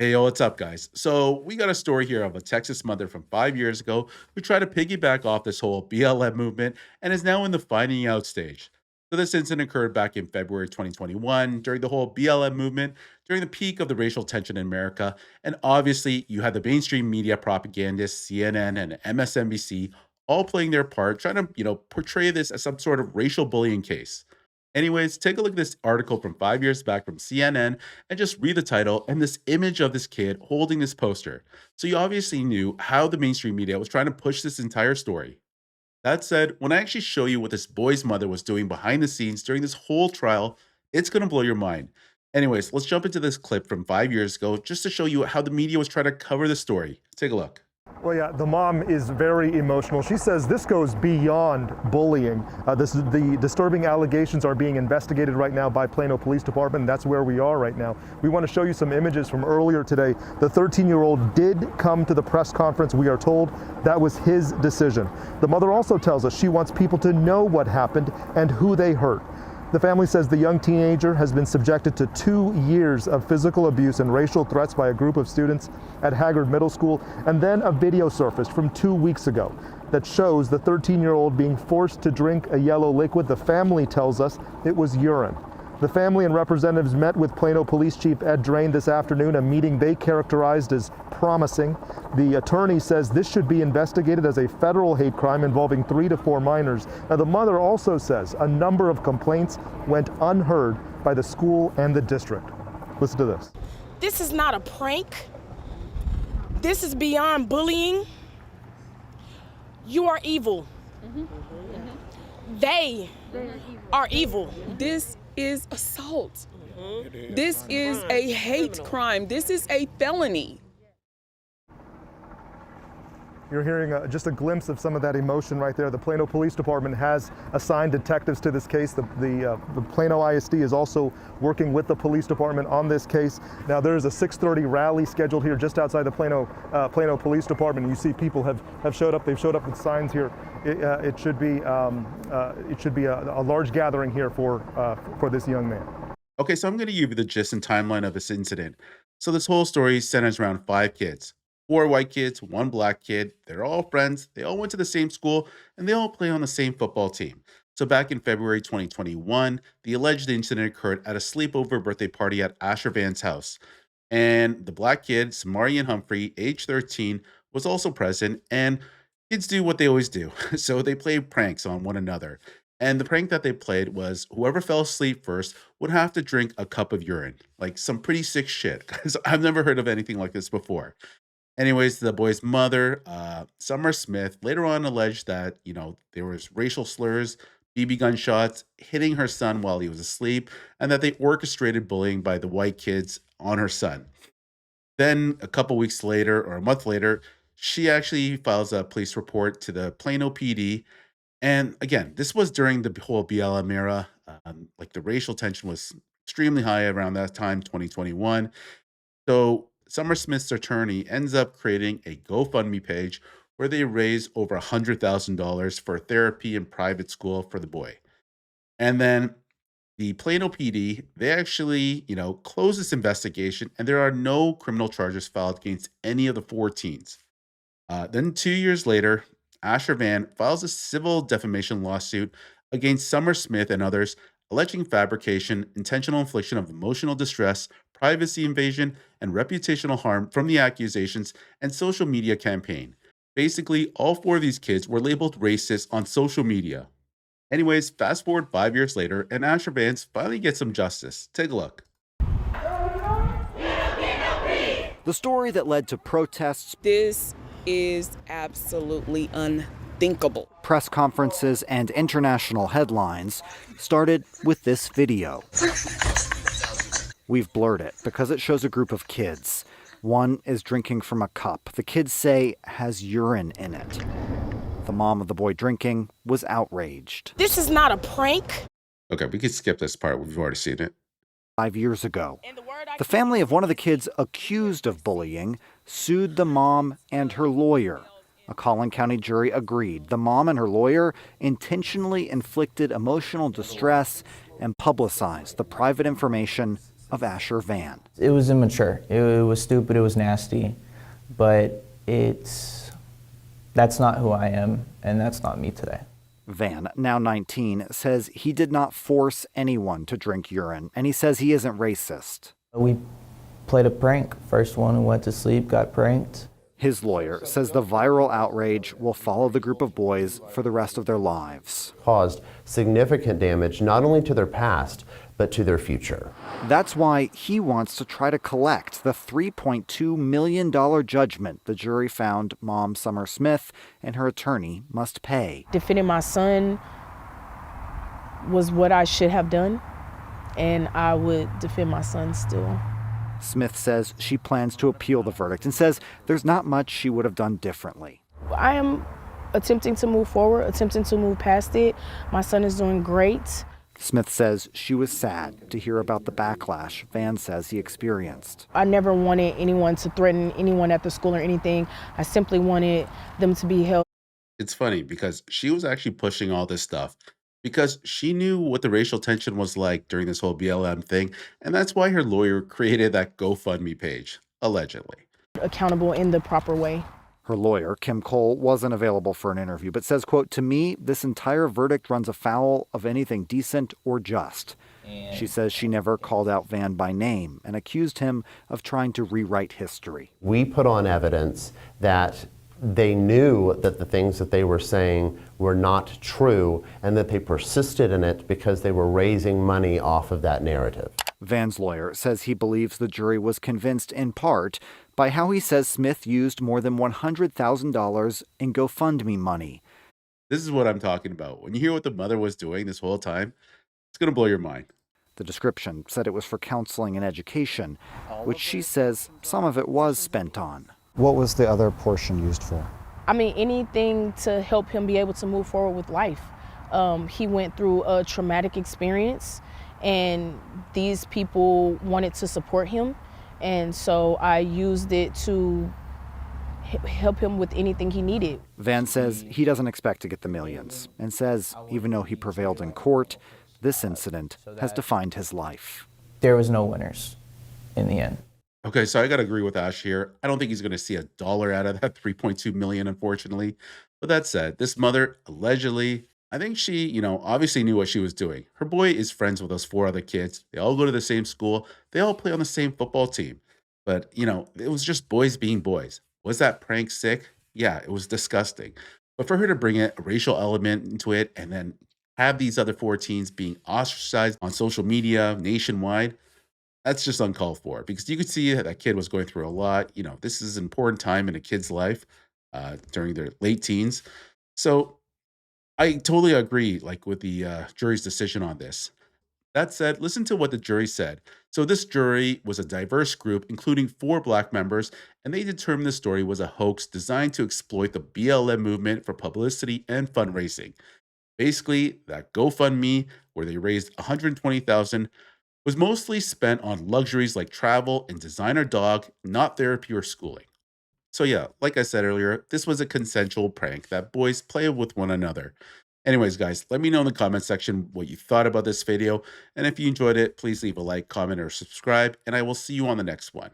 Hey, yo, what's up, guys? So, we got a story here of a Texas mother from 5 years ago who tried to piggyback off this whole BLM movement and is now in the finding out stage. So, this incident occurred back in February 2021 during the whole BLM movement, during the peak of the racial tension in America. And obviously, you had the mainstream media propagandists, CNN and MSNBC, all playing their part, trying to, portray this as some sort of racial bullying case. Anyways, take a look at this article from 5 years back from CNN and just read the title and this image of this kid holding this poster. So you obviously knew how the mainstream media was trying to push this entire story. That said, when I actually show you what this boy's mother was doing behind the scenes during this whole trial, it's going to blow your mind. Anyways, let's jump into this clip from 5 years ago just to show you how the media was trying to cover the story. Take a look. Well, yeah, the mom is very emotional. She says this goes beyond bullying. The disturbing allegations are being investigated right now by Plano Police Department. That's where we are right now. We want to show you some images from earlier today. The 13-year-old did come to the press conference. We are told that was his decision. The mother also tells us she wants people to know what happened and who they hurt. The family says the young teenager has been subjected to 2 years of physical abuse and racial threats by a group of students at Haggard Middle School, and then a video surfaced from 2 weeks ago that shows the 13-year-old being forced to drink a yellow liquid. The family tells us it was urine. The family and representatives met with Plano Police Chief Ed Drain this afternoon, a meeting they characterized as promising. The attorney says this should be investigated as a federal hate crime involving 3 to 4 minors. Now, the mother also says a number of complaints went unheard by the school and the district. Listen to this. This is not a prank. This is beyond bullying. You are evil. They are evil. This is assault. This is a hate crime. This is a felony. You're hearing just a glimpse of some of that emotion right there. The Plano Police Department has assigned detectives to this case. The Plano ISD is also working with the police department on this case. Now, there is a 6:30 rally scheduled here just outside the Plano Police Department. You see people have showed up. They've showed up with signs here. It should be a large gathering here for this young man. Okay, so I'm going to give you the gist and timeline of this incident. So this whole story centers around 5 kids. 4 white kids, 1 black kid. They're all friends. They all went to the same school and they all play on the same football team. So back in February 2021, the alleged incident occurred at a sleepover birthday party at Asher Van's house. And the black kid, Samarian Humphrey, age 13, was also present. And kids do what they always do. So they played pranks on one another. And the prank that they played was whoever fell asleep first would have to drink a cup of urine. Like some pretty sick shit. Because I've never heard of anything like this before. Anyways, the boy's mother, Summer Smith, later on alleged that, there was racial slurs, BB gun shots hitting her son while he was asleep, and that they orchestrated bullying by the white kids on her son. Then a couple weeks later, or a month later, she actually files a police report to the Plano PD. And again, this was during the whole BLM era. Like the racial tension was extremely high around that time, 2021. So Summer Smith's attorney ends up creating a GoFundMe page where they raise over $100,000 for therapy and private school for the boy. And then the Plano PD, they actually, close this investigation and there are no criminal charges filed against any of the 4 teens. Then 2 years later, Asher Van files a civil defamation lawsuit against Summer Smith and others, alleging fabrication, intentional infliction of emotional distress, privacy invasion, and reputational harm from the accusations and social media campaign. Basically, all 4 of these kids were labeled racist on social media. Anyways, fast forward 5 years later, and Asher Vance finally gets some justice. Take a look. The story that led to protests, This is absolutely unthinkable. press conferences, and international headlines started with this video. We've blurred it because it shows a group of kids. One is drinking from a cup the kids say has urine in it. The mom of the boy drinking was outraged. This is not a prank. Okay, we can skip this part. We've already seen it. 5 years ago, the family of one of the kids accused of bullying sued the mom and her lawyer. A Collin County jury agreed the mom and her lawyer intentionally inflicted emotional distress and publicized the private information of Asher Van. It was immature. It was stupid. It was nasty. But that's not who I am, and that's not me today. Van, now 19, says he did not force anyone to drink urine, and he says he isn't racist. We played a prank. First one who went to sleep got pranked. His lawyer says the viral outrage will follow the group of boys for the rest of their lives. Caused significant damage not only to their past, but to their future. That's why he wants to try to collect the $3.2 million judgment the jury found Mom Summer Smith and her attorney must pay. Defending my son was what I should have done, and I would defend my son still. Smith says she plans to appeal the verdict and says there's not much she would have done differently. I am attempting to move forward, attempting to move past it. My son is doing great. Smith says she was sad to hear about the backlash Van says he experienced. I never wanted anyone to threaten anyone at the school or anything. I simply wanted them to be held. It's funny because she was actually pushing all this stuff because she knew what the racial tension was like during this whole BLM thing, and that's why her lawyer created that GoFundMe page, allegedly. Accountable in the proper way. Her lawyer, Kim Cole, wasn't available for an interview, but says, quote, "To me, this entire verdict runs afoul of anything decent or just." She says she never called out Van by name and accused him of trying to rewrite history. We put on evidence that they knew that the things that they were saying were not true and that they persisted in it because they were raising money off of that narrative. Van's lawyer says he believes the jury was convinced in part by how he says Smith used more than $100,000 in GoFundMe money. This is what I'm talking about. When you hear what the mother was doing this whole time, it's going to blow your mind. The description said it was for counseling and education, which she says some of it was spent on. What was the other portion used for? I mean, anything to help him be able to move forward with life. He went through a traumatic experience, and these people wanted to support him. And so I used it to help him with anything he needed. Van says he doesn't expect to get the millions and says even though he prevailed in court, this incident has defined his life. There was no winners in the end. Okay, so I got to agree with Ash here. I don't think he's going to see a dollar out of that 3.2 million, unfortunately. But that said, this mother allegedly, I think she, obviously knew what she was doing. Her boy is friends with those 4 other kids. They all go to the same school. They all play on the same football team. But, it was just boys being boys. Was that prank sick? Yeah, it was disgusting. But for her to bring a racial element into it and then have these other 4 teens being ostracized on social media nationwide, that's just uncalled for because you could see that kid was going through a lot. This is an important time in a kid's life during their late teens. So I totally agree, with the jury's decision on this. That said, listen to what the jury said. So this jury was a diverse group, including 4 Black members, and they determined the story was a hoax designed to exploit the BLM movement for publicity and fundraising. Basically, that GoFundMe, where they raised $120,000, was mostly spent on luxuries like travel and designer dog, not therapy or schooling. So yeah, like I said earlier, this was a consensual prank that boys play with one another. Anyways, guys, let me know in the comment section what you thought about this video. And if you enjoyed it, please leave a like, comment, or subscribe. And I will see you on the next one.